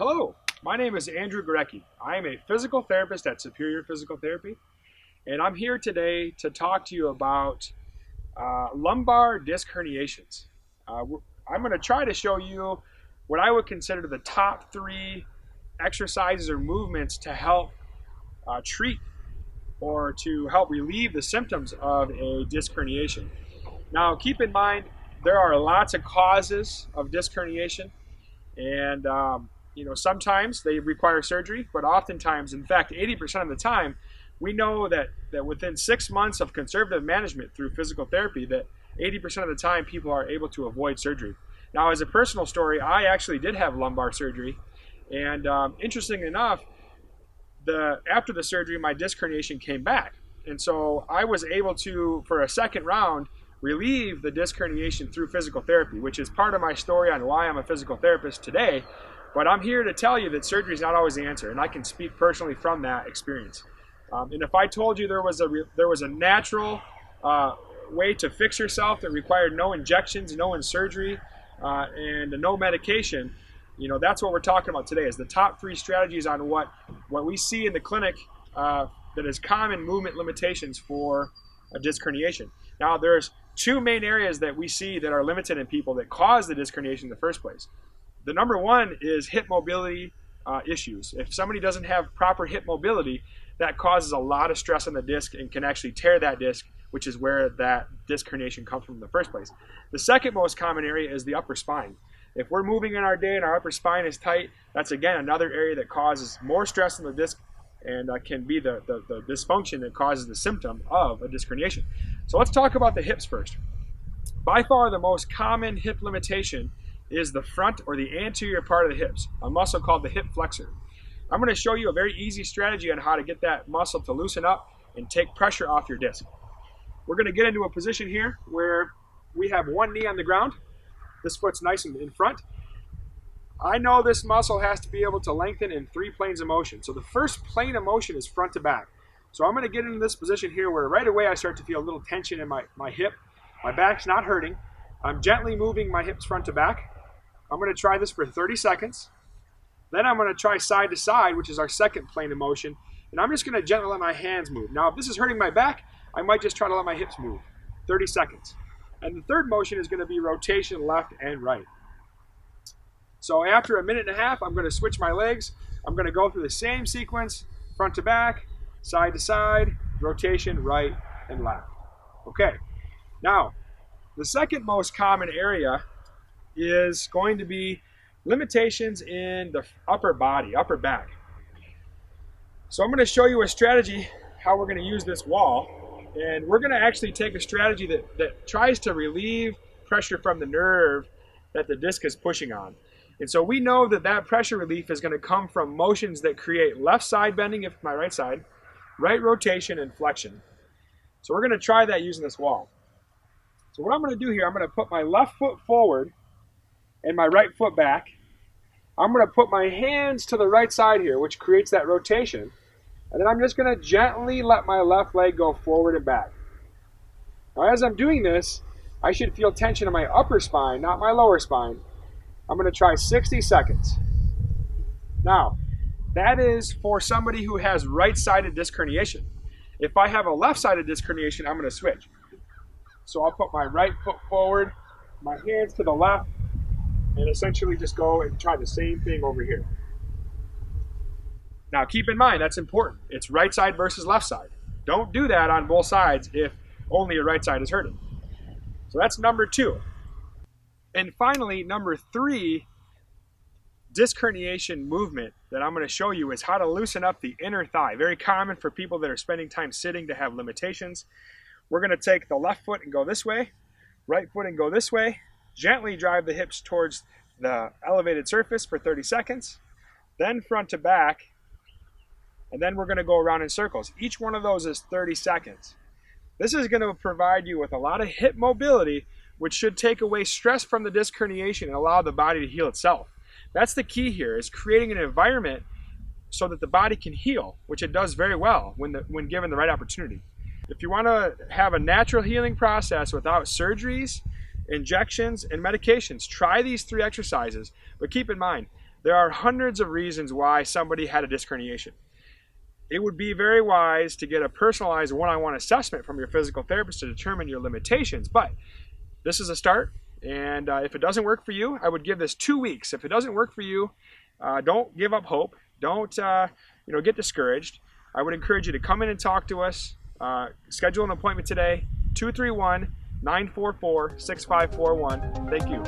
Hello, my name is Andrew Gorecki. I am a physical therapist at Superior Physical Therapy, and I'm here today to talk to you about lumbar disc herniations. I'm going to try to show you what I would consider the top 3 exercises or movements to help treat or to help relieve the symptoms of a disc herniation. Now, keep in mind, there are lots of causes of disc herniation, and sometimes they require surgery, but oftentimes, in fact, 80% of the time, we know that within 6 months of conservative management through physical therapy, that 80% of the time people are able to avoid surgery. Now, as a personal story, I actually did have lumbar surgery, and interestingly enough, after the surgery, my disc herniation came back. And so I was able to, for a second round, relieve the disc herniation through physical therapy, which is part of my story on why I'm a physical therapist today. But I'm here to tell you that surgery is not always the answer, and I can speak personally from that experience. And if I told you there was a natural way to fix yourself that required no injections, no surgery, and no medication, that's what we're talking about today, is the top 3 strategies on what we see in the clinic that is common movement limitations for a disc herniation. Now, there's 2 main areas that we see that are limited in people that cause the disc herniation in the first place. The number one is hip mobility issues. If somebody doesn't have proper hip mobility, that causes a lot of stress on the disc and can actually tear that disc, which is where that disc herniation comes from in the first place. The second most common area is the upper spine. If we're moving in our day and our upper spine is tight, that's again another area that causes more stress on the disc and can be the dysfunction that causes the symptom of a disc herniation. So let's talk about the hips first. By far the most common hip limitation is the front or the anterior part of the hips, a muscle called the hip flexor. I'm going to show you a very easy strategy on how to get that muscle to loosen up and take pressure off your disc. We're going to get into a position here where we have one knee on the ground. This foot's nice and in front. I know this muscle has to be able to lengthen in 3 planes of motion. So the first plane of motion is front to back. So I'm going to get into this position here where right away I start to feel a little tension in my hip. My back's not hurting. I'm gently moving my hips front to back. I'm going to try this for 30 seconds. Then I'm going to try side to side, which is our second plane of motion. And I'm just going to gently let my hands move. Now, if this is hurting my back, I might just try to let my hips move. 30 seconds. And the third motion is going to be rotation left and right. So after a minute and a half, I'm going to switch my legs. I'm going to go through the same sequence, front to back, side to side, rotation right and left. Okay. Now, the second most common area is going to be limitations in the upper body, upper back. So I'm going to show you a strategy how we're going to use this wall. And we're going to actually take a strategy that tries to relieve pressure from the nerve that the disc is pushing on. And so we know that pressure relief is going to come from motions that create left side bending, if my right side, right rotation, and flexion. So we're going to try that using this wall. So what I'm going to do here, I'm going to put my left foot forward and my right foot back. I'm going to put my hands to the right side here, which creates that rotation. And then I'm just going to gently let my left leg go forward and back. Now, as I'm doing this, I should feel tension in my upper spine, not my lower spine. I'm going to try 60 seconds. Now, that is for somebody who has right-sided disc herniation. If I have a left-sided disc herniation, I'm going to switch. So I'll put my right foot forward, my hands to the left, and essentially just go and try the same thing over here. Now, keep in mind, that's important. It's right side versus left side. Don't do that on both sides if only your right side is hurting. So that's number 2. And finally, number 3, disc herniation movement that I'm going to show you is how to loosen up the inner thigh. Very common for people that are spending time sitting to have limitations. We're going to take the left foot and go this way, right foot and go this way, gently drive the hips towards the elevated surface for 30 seconds, then front to back, and then we're going to go around in circles. Each one of those is 30 seconds. This is going to provide you with a lot of hip mobility, which should take away stress from the disc herniation and allow the body to heal itself. That's the key here, is creating an environment so that the body can heal, which it does very well when given the right opportunity. If you want to have a natural healing process without surgeries, injections, and medications, try these 3 exercises. But keep in mind, There are hundreds of reasons why somebody had a disc herniation. It would be very wise to get a personalized one-on-one assessment from your physical therapist to determine your limitations, but this is a start, and if it doesn't work for you, I would give this 2 weeks. If it doesn't work for you, don't give up hope. Don't get discouraged. I would encourage you to come in and talk to us. Schedule an appointment today, 231-944-6541. Thank you.